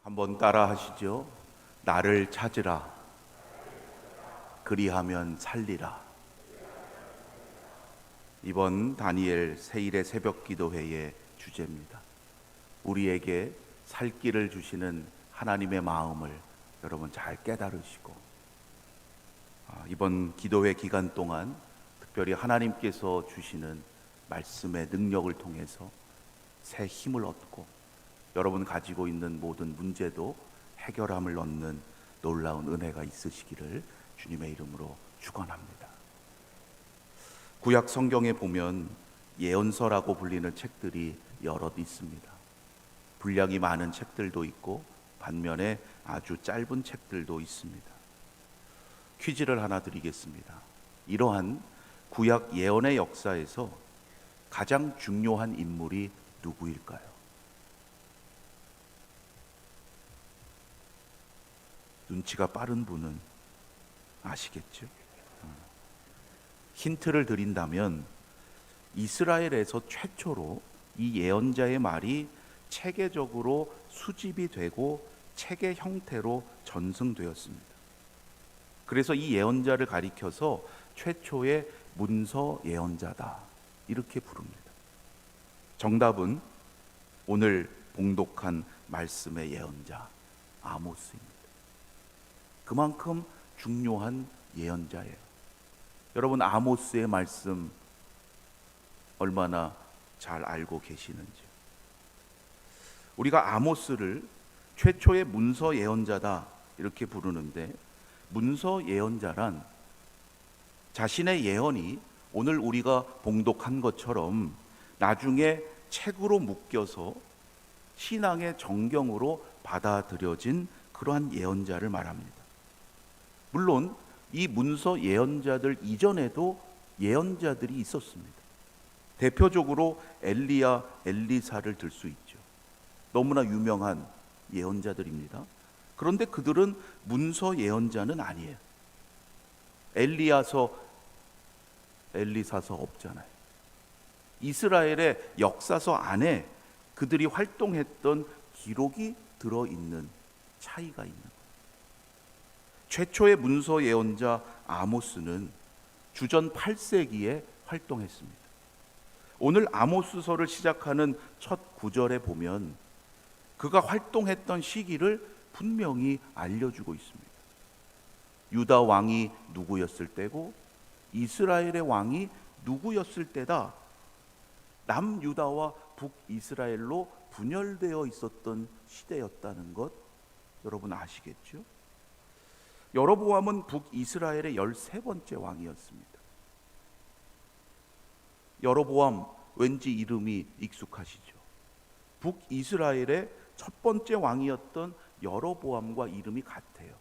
한번 따라 하시죠. 나를 찾으라. 그리하면 살리라. 이번 다니엘 세일의 새벽 기도회의 주제입니다. 우리에게 살 길을 주시는 하나님의 마음을 여러분 잘 깨달으시고, 이번 기도회 기간 동안 특별히 하나님께서 주시는 말씀의 능력을 통해서 새 힘을 얻고 여러분 가지고 있는 모든 문제도 해결함을 얻는 놀라운 은혜가 있으시기를 주님의 이름으로 축원합니다. 구약 성경에 보면 예언서라고 불리는 책들이 여럿 있습니다. 분량이 많은 책들도 있고 반면에 아주 짧은 책들도 있습니다. 퀴즈를 하나 드리겠습니다. 이러한 구약 예언의 역사에서 가장 중요한 인물이 누구일까요? 눈치가 빠른 분은 아시겠죠? 힌트를 드린다면 이스라엘에서 최초로 이 예언자의 말이 체계적으로 수집이 되고 책의 형태로 전승되었습니다. 그래서 이 예언자를 가리켜서 최초의 문서 예언자다 이렇게 부릅니다. 정답은 오늘 봉독한 말씀의 예언자 아모스입니다. 그만큼 중요한 예언자예요. 여러분, 아모스의 말씀 얼마나 잘 알고 계시는지. 우리가 아모스를 최초의 문서 예언자다 이렇게 부르는데, 문서 예언자란 자신의 예언이 오늘 우리가 봉독한 것처럼 나중에 책으로 묶여서 신앙의 정경으로 받아들여진 그러한 예언자를 말합니다. 물론 이 문서 예언자들 이전에도 예언자들이 있었습니다. 대표적으로 엘리야, 엘리사를 들 수 있죠. 너무나 유명한 예언자들입니다. 그런데 그들은 문서 예언자는 아니에요. 엘리야서, 엘리사서 없잖아요. 이스라엘의 역사서 안에 그들이 활동했던 기록이 들어있는 차이가 있는 거예요. 최초의 문서 예언자 아모스는 주전 8세기에 활동했습니다. 오늘 아모스서를 시작하는 첫 구절에 보면 그가 활동했던 시기를 분명히 알려주고 있습니다. 유다 왕이 누구였을 때고 이스라엘의 왕이 누구였을 때다. 남유다와 북이스라엘로 분열되어 있었던 시대였다는 것 여러분 아시겠죠? 여로보암은 북이스라엘의 13번째 왕이었습니다. 여로보암 왠지 이름이 익숙하시죠? 북이스라엘의 첫 번째 왕이었던 여로보암과 이름이 같아요.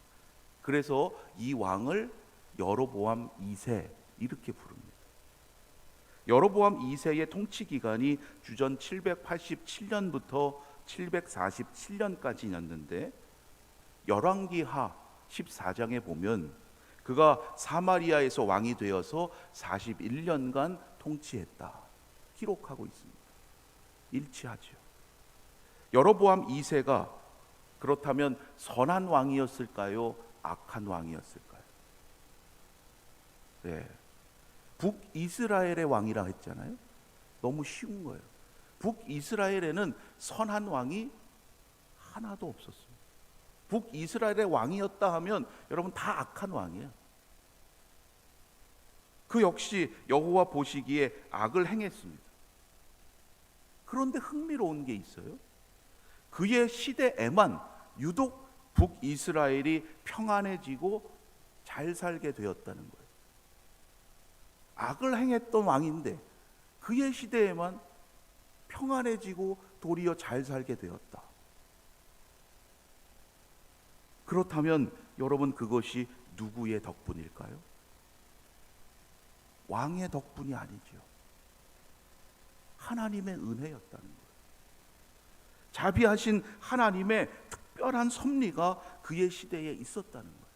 그래서 이 왕을 여로보암 2세 이렇게 부릅니다. 여로보암 2세의 통치 기간이 주전 787년부터 747년까지였는데 열왕기하 14장에 보면 그가 사마리아에서 왕이 되어서 41년간 통치했다 기록하고 있습니다. 일치하죠. 여로보암 2세가 그렇다면 선한 왕이었을까요? 악한 왕이었을까요? 네. 북이스라엘의 왕이라 했잖아요. 너무 쉬운 거예요. 북이스라엘에는 선한 왕이 하나도 없었습니다. 북이스라엘의 왕이었다 하면 여러분 다 악한 왕이에요. 그 역시 여호와 보시기에 악을 행했습니다. 그런데 흥미로운 게 있어요. 그의 시대에만 유독 북이스라엘이 평안해지고 잘 살게 되었다는 거예요. 악을 행했던 왕인데 그의 시대에만 평안해지고 도리어 잘 살게 되었다. 그렇다면 여러분 그것이 누구의 덕분일까요? 왕의 덕분이 아니죠. 하나님의 은혜였다는 거예요. 자비하신 하나님의 특별한 섭리가 그의 시대에 있었다는 거예요.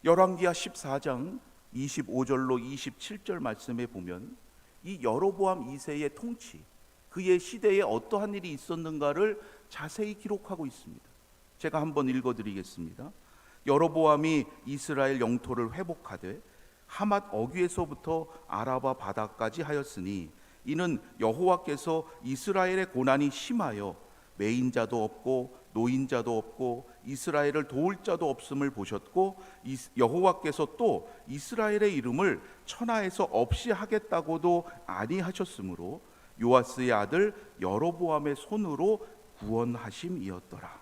열왕기하 14장 25절로 27절 말씀에 보면 이 여로보암 2세의 통치, 그의 시대에 어떠한 일이 있었는가를 자세히 기록하고 있습니다. 제가 한번 읽어드리겠습니다. 여로보암이 이스라엘 영토를 회복하되 하맛 어귀에서부터 아라바 바다까지 하였으니 이는 여호와께서 이스라엘의 고난이 심하여 매인자도 없고 노인자도 없고 이스라엘을 도울 자도 없음을 보셨고 여호와께서 또 이스라엘의 이름을 천하에서 없이 하겠다고도 아니하셨으므로 요아스의 아들 여로보암의 손으로 구원하심이었더라.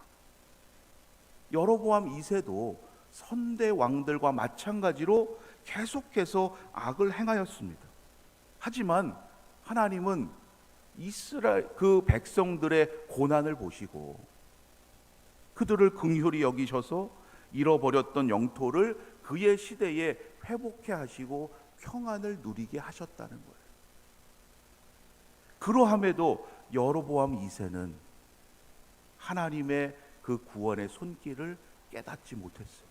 여로보암 2세도 선대 왕들과 마찬가지로 계속해서 악을 행하였습니다. 하지만 하나님은 이스라엘 그 백성들의 고난을 보시고 그들을 긍휼히 여기셔서 잃어버렸던 영토를 그의 시대에 회복해 하시고 평안을 누리게 하셨다는 거예요. 그러함에도 여로보암 2세는 하나님의 그 구원의 손길을 깨닫지 못했어요.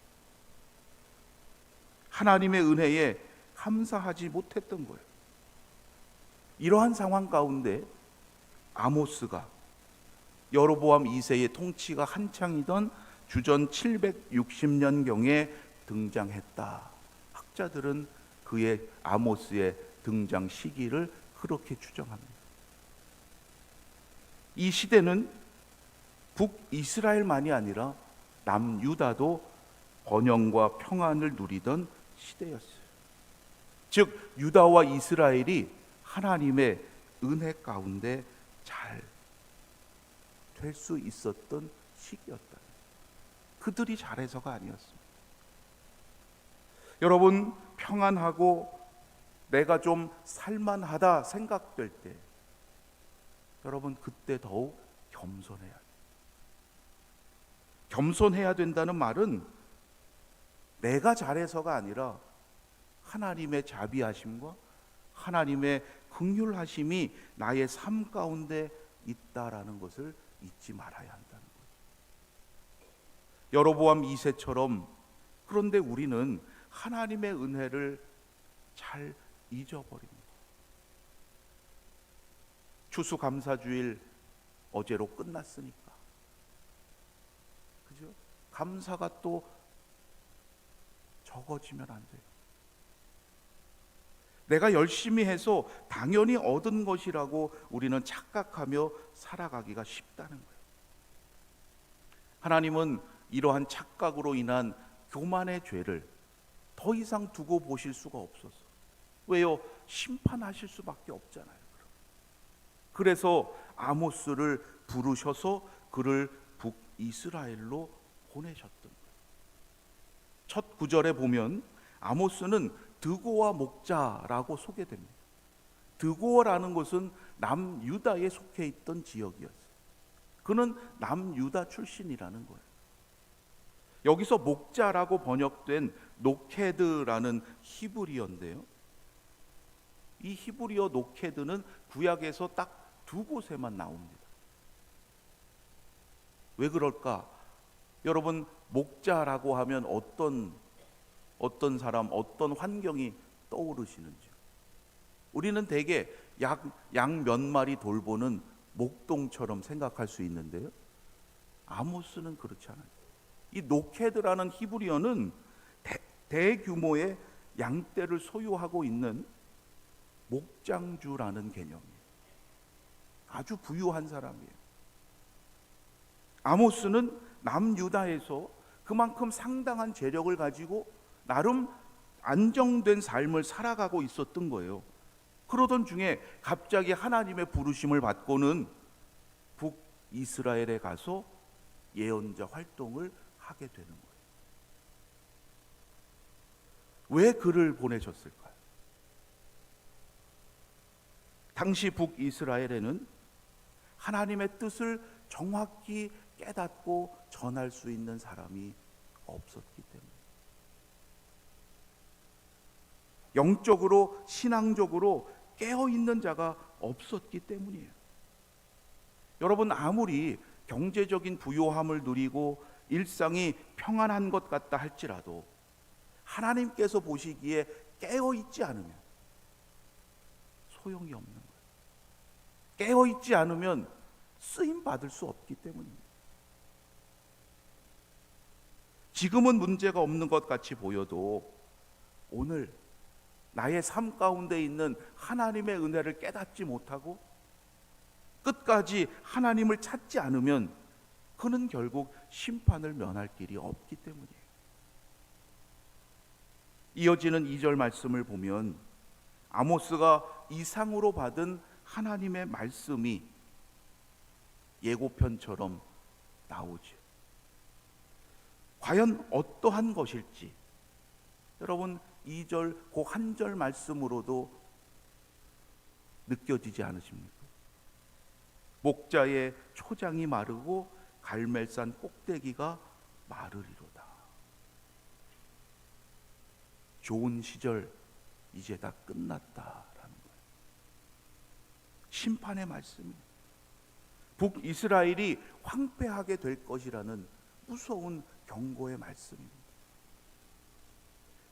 하나님의 은혜에 감사하지 못했던 거예요. 이러한 상황 가운데 아모스가 여로보암 2세의 통치가 한창이던 주전 760년경에 등장했다. 학자들은 그의 아모스의 등장 시기를 그렇게 추정합니다. 이 시대는 북이스라엘만이 아니라 남유다도 번영과 평안을 누리던 시대였어요. 즉 유다와 이스라엘이 하나님의 은혜 가운데 잘 될 수 있었던 시기였다. 그들이 잘해서가 아니었습니다. 여러분, 평안하고 내가 좀 살만하다 생각될 때 여러분 그때 더욱 겸손해야 돼요. 겸손해야 된다는 말은 내가 잘해서가 아니라 하나님의 자비하심과 하나님의 긍휼하심이 나의 삶 가운데 있다라는 것을 잊지 말아야 한다는 거죠. 여로보암 2세처럼 그런데 우리는 하나님의 은혜를 잘 잊어버립니다. 추수감사주일 어제로 끝났으니까 그죠? 감사가 또 적어지면 안 돼요. 내가 열심히 해서 당연히 얻은 것이라고 우리는 착각하며 살아가기가 쉽다는 거예요. 하나님은 이러한 착각으로 인한 교만의 죄를 더 이상 두고 보실 수가 없어서 왜요? 심판하실 수밖에 없잖아요. 그래서 아모스를 부르셔서 그를 북이스라엘로 보내셨던 거예요. 첫 구절에 보면 아모스는 드고와 목자라고 소개됩니다. 드고라는 곳은 남유다에 속해 있던 지역이었어요. 그는 남유다 출신이라는 거예요. 여기서 목자라고 번역된 노케드라는 히브리어인데요, 이 히브리어 노케드는 구약에서 딱 두 곳에만 나옵니다. 왜 그럴까? 여러분, 목자라고 하면 어떤 사람, 어떤 환경이 떠오르시는지요? 우리는 대개 양 몇 마리 돌보는 목동처럼 생각할 수 있는데요, 아모스는 그렇지 않아요. 이 노케드라는 히브리어는 대규모의 양떼를 소유하고 있는 목장주라는 개념이에요. 아주 부유한 사람이에요. 아모스는 남유다에서 그만큼 상당한 재력을 가지고 나름 안정된 삶을 살아가고 있었던 거예요. 그러던 중에 갑자기 하나님의 부르심을 받고는 북이스라엘에 가서 예언자 활동을 하게 되는 거예요. 왜 그를 보내셨을까요? 당시 북이스라엘에는 하나님의 뜻을 정확히 깨닫고 전할 수 있는 사람이 없었기 때문에, 영적으로 신앙적으로 깨어있는 자가 없었기 때문이에요. 여러분, 아무리 경제적인 부요함을 누리고 일상이 평안한 것 같다 할지라도 하나님께서 보시기에 깨어있지 않으면 소용이 없는 거예요. 깨어있지 않으면 쓰임 받을 수 없기 때문입니다. 지금은 문제가 없는 것 같이 보여도 오늘 나의 삶 가운데 있는 하나님의 은혜를 깨닫지 못하고 끝까지 하나님을 찾지 않으면 그는 결국 심판을 면할 길이 없기 때문이에요. 이어지는 2절 말씀을 보면 아모스가 이상으로 받은 하나님의 말씀이 예고편처럼 나오죠. 과연 어떠한 것일지 여러분 2절 그 한 절 말씀으로도 느껴지지 않으십니까? 목자의 초장이 마르고 갈멜산 꼭대기가 마르리로다. 좋은 시절 이제 다 끝났다라는 거예요. 심판의 말씀이에요. 북이스라엘이 황폐하게 될 것이라는 무서운 경고의 말씀입니다.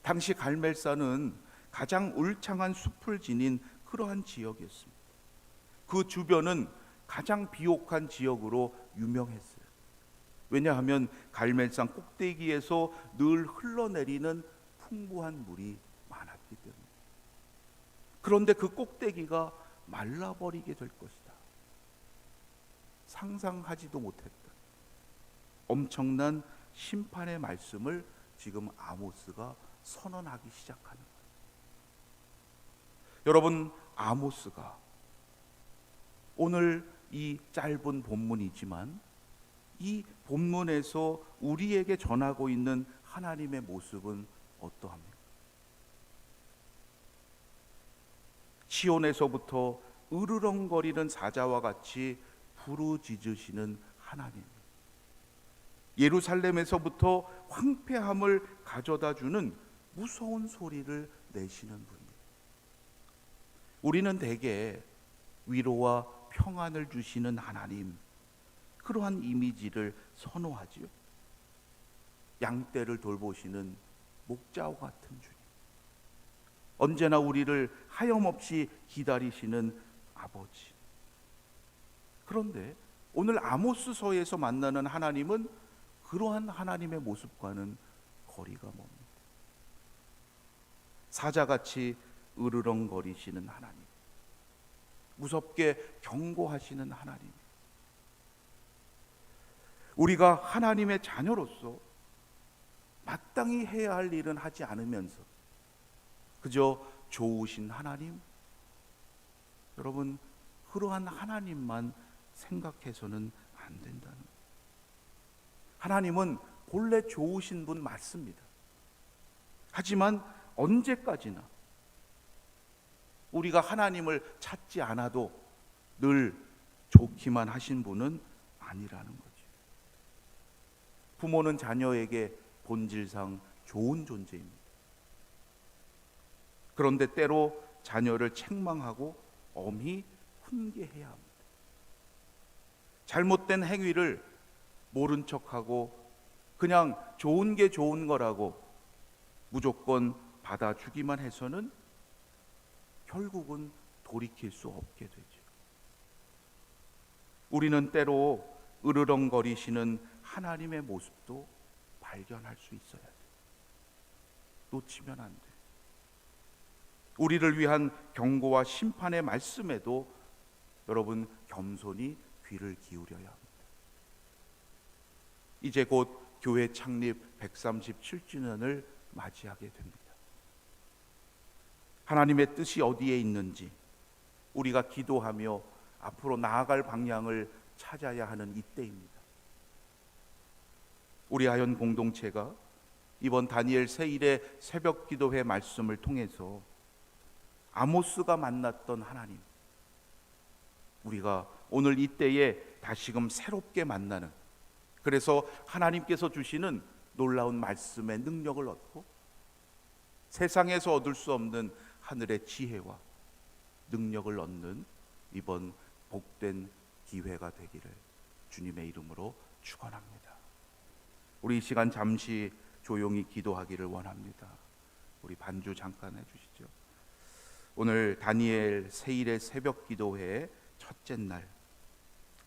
당시 갈멜산은 가장 울창한 숲을 지닌 그러한 지역이었습니다. 그 주변은 가장 비옥한 지역으로 유명했어요. 왜냐하면 갈멜산 꼭대기에서 늘 흘러내리는 풍부한 물이 많았기 때문에. 그런데 그 꼭대기가 말라버리게 될 것이다. 상상하지도 못했던 엄청난 심판의 말씀을 지금 아모스가 선언하기 시작하는 거예요. 여러분, 아모스가 오늘 이 짧은 본문이지만 이 본문에서 우리에게 전하고 있는 하나님의 모습은 어떠합니까? 시온에서부터 으르렁거리는 사자와 같이 부르짖으시는 하나님, 예루살렘에서부터 황폐함을 가져다주는 무서운 소리를 내시는 분이에요. 우리는 대개 위로와 평안을 주시는 하나님, 그러한 이미지를 선호하지요. 양떼를 돌보시는 목자와 같은 주님, 언제나 우리를 하염없이 기다리시는 아버지. 그런데 오늘 아모스서에서 만나는 하나님은 그러한 하나님의 모습과는 거리가 멉니다. 사자같이 으르렁거리시는 하나님, 무섭게 경고하시는 하나님. 우리가 하나님의 자녀로서 마땅히 해야 할 일은 하지 않으면서 그저 좋으신 하나님, 여러분, 그러한 하나님만 생각해서는 안 된다는 거예요. 하나님은 본래 좋으신 분 맞습니다. 하지만 언제까지나 우리가 하나님을 찾지 않아도 늘 좋기만 하신 분은 아니라는 거죠. 부모는 자녀에게 본질상 좋은 존재입니다. 그런데 때로 자녀를 책망하고 엄히 훈계해야 합니다. 잘못된 행위를 모른 척하고 그냥 좋은 게 좋은 거라고 무조건 받아주기만 해서는 결국은 돌이킬 수 없게 되죠. 우리는 때로 으르렁거리시는 하나님의 모습도 발견할 수 있어야 돼요. 놓치면 안 돼요. 우리를 위한 경고와 심판의 말씀에도 여러분 겸손히 귀를 기울여야 합니다. 이제 곧 교회 창립 137주년을 맞이하게 됩니다. 하나님의 뜻이 어디에 있는지 우리가 기도하며 앞으로 나아갈 방향을 찾아야 하는 이때입니다. 우리 아현 공동체가 이번 다니엘 세일의 새벽 기도회 말씀을 통해서 아모스가 만났던 하나님, 우리가 오늘 이때에 다시금 새롭게 만나는, 그래서 하나님께서 주시는 놀라운 말씀의 능력을 얻고 세상에서 얻을 수 없는 하늘의 지혜와 능력을 얻는 이번 복된 기회가 되기를 주님의 이름으로 축원합니다. 우리 이 시간 잠시 조용히 기도하기를 원합니다. 우리 반주 잠깐 해주시죠. 오늘 다니엘 세일의 새벽 기도회의 첫째 날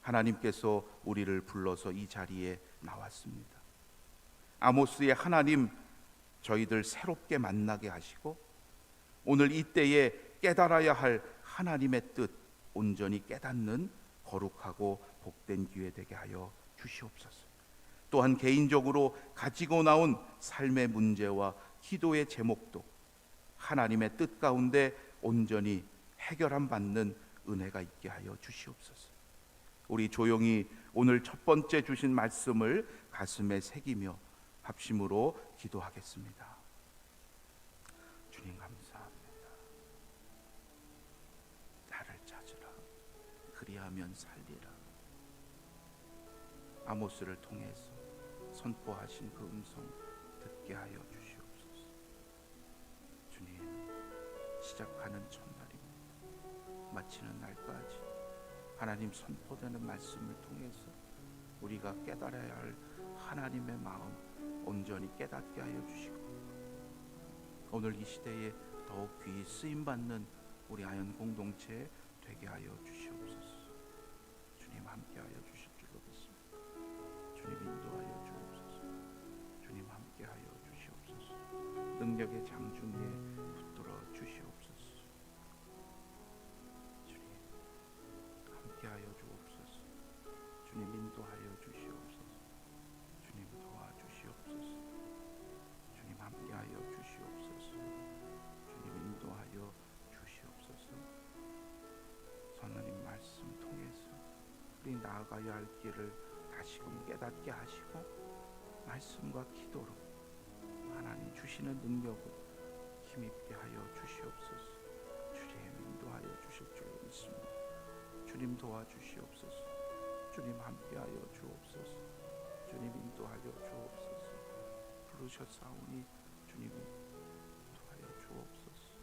하나님께서 우리를 불러서 이 자리에 나왔습니다. 아모스의 하나님, 저희들 새롭게 만나게 하시고 오늘 이때에 깨달아야 할 하나님의 뜻 온전히 깨닫는 거룩하고 복된 기회 되게 하여 주시옵소서. 또한 개인적으로 가지고 나온 삶의 문제와 기도의 제목도 하나님의 뜻 가운데 온전히 해결함 받는 은혜가 있게 하여 주시옵소서. 우리 조용히 오늘 첫 번째 주신 말씀을 가슴에 새기며 합심으로 기도하겠습니다. 주님 감사합니다. 나를 찾으라, 그리하면 살리라. 아모스를 통해서 선포하신 그 음성 듣게 하여 주시옵소서. 주님, 시작하는 첫날입니다. 마치는 날까지 하나님 선포되는 말씀을 통해서 우리가 깨달아야 할 하나님의 마음 온전히 깨닫게 하여 주시고 오늘 이 시대에 더욱 귀히 쓰임받는 우리 아연 공동체 되게 하여 주시옵소서. 주님 함께하여 주실 줄로 믿습니다. 주님 인도하여 주옵소서. 주님 함께하여 주시옵소서. 능력의 장중에 붙들어 주시옵소서. 주님 함께하여 주옵소서. 주님 인도하여 주시옵소서. 주님 도와주시옵소서. 주님 함께하여 주시옵소서. 주님 인도하여 주시옵소서. 하나님 말씀 통해서 우리 나아가야 할 길을 다시금 깨닫게 하시고 말씀과 기도로 하나님 주시는 능력을 힘입게 하여 주시옵소서. 주님 인도하여 주실 줄로 믿습니다. 주님 도와주시옵소서. 주님 함께하여 주옵소서. 주님 인도하여 주옵소서. 부르셨사오니 주님 인도하여 주옵소서.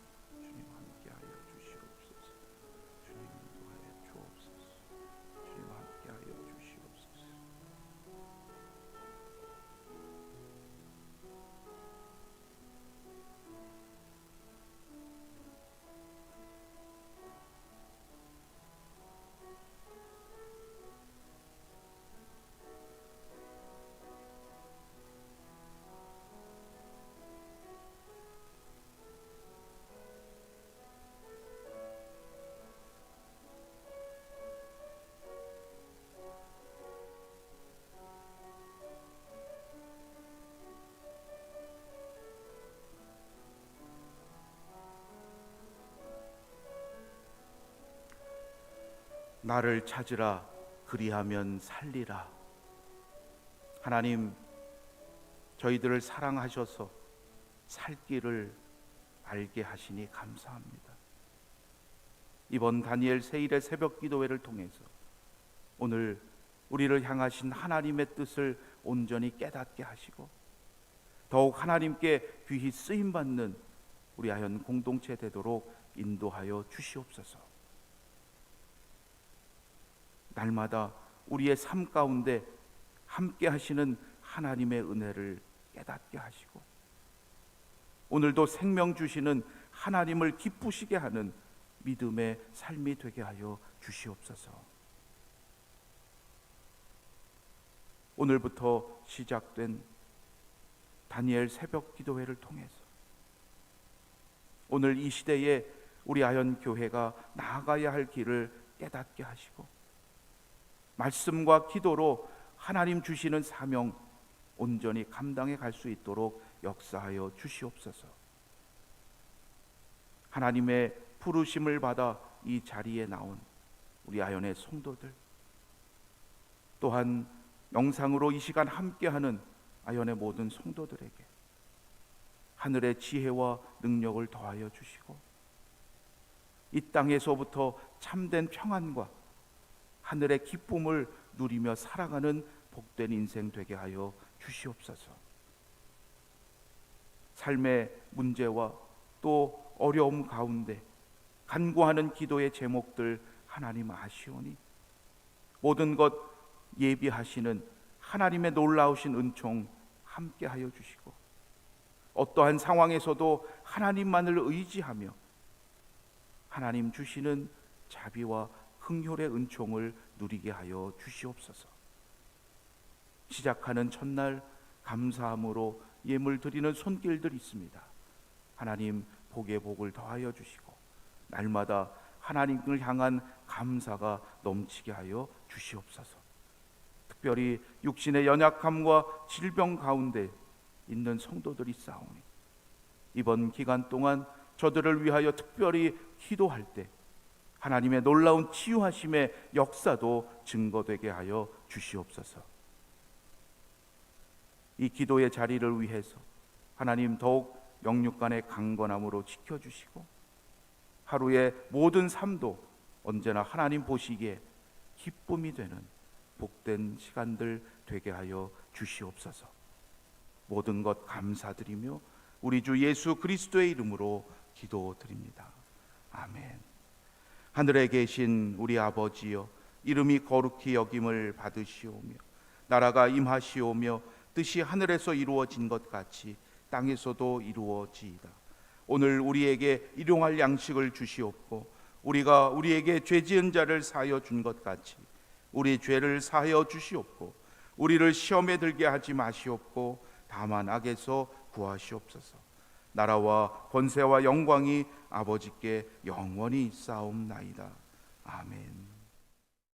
주님 함께하여 주시옵소서. 주님 인도하여 주옵소서. 주님 함께하여 주시옵소서. 나를 찾으라, 그리하면 살리라. 하나님, 저희들을 사랑하셔서 살 길을 알게 하시니 감사합니다. 이번 다니엘 세일의 새벽 기도회를 통해서 오늘 우리를 향하신 하나님의 뜻을 온전히 깨닫게 하시고 더욱 하나님께 귀히 쓰임받는 우리 아연 공동체 되도록 인도하여 주시옵소서. 날마다 우리의 삶 가운데 함께 하시는 하나님의 은혜를 깨닫게 하시고 오늘도 생명 주시는 하나님을 기쁘시게 하는 믿음의 삶이 되게 하여 주시옵소서. 오늘부터 시작된 다니엘 새벽 기도회를 통해서 오늘 이 시대에 우리 아연 교회가 나아가야 할 길을 깨닫게 하시고 말씀과 기도로 하나님 주시는 사명 온전히 감당해 갈 수 있도록 역사하여 주시옵소서. 하나님의 부르심을 받아 이 자리에 나온 우리 아연의 성도들, 또한 영상으로 이 시간 함께하는 아연의 모든 성도들에게 하늘의 지혜와 능력을 더하여 주시고 이 땅에서부터 참된 평안과 하늘의 기쁨을 누리며 살아가는 복된 인생 되게 하여 주시옵소서. 삶의 문제와 또 어려움 가운데 간구하는 기도의 제목들 하나님 아시오니 모든 것 예비하시는 하나님의 놀라우신 은총 함께 하여 주시고 어떠한 상황에서도 하나님만을 의지하며 하나님 주시는 자비와 흥혈의 은총을 누리게 하여 주시옵소서. 시작하는 첫날 감사함으로 예물 드리는 손길들이 있습니다. 하나님 복의 복을 더하여 주시고 날마다 하나님을 향한 감사가 넘치게 하여 주시옵소서. 특별히 육신의 연약함과 질병 가운데 있는 성도들이 싸우니 이번 기간 동안 저들을 위하여 특별히 기도할 때 하나님의 놀라운 치유하심의 역사도 증거되게 하여 주시옵소서. 이 기도의 자리를 위해서 하나님 더욱 영육간의 강건함으로 지켜주시고 하루의 모든 삶도 언제나 하나님 보시기에 기쁨이 되는 복된 시간들 되게 하여 주시옵소서. 모든 것 감사드리며 우리 주 예수 그리스도의 이름으로 기도드립니다. 아멘. 하늘에 계신 우리 아버지여, 이름이 거룩히 여김을 받으시오며 나라가 임하시오며 뜻이 하늘에서 이루어진 것 같이 땅에서도 이루어지이다. 오늘 우리에게 일용할 양식을 주시옵고 우리가 우리에게 죄지은 자를 사하여 준 것 같이 우리 죄를 사하여 주시옵고 우리를 시험에 들게 하지 마시옵고 다만 악에서 구하시옵소서. 나라와 권세와 영광이 아버지께 영원히 있사옵나이다. 아멘.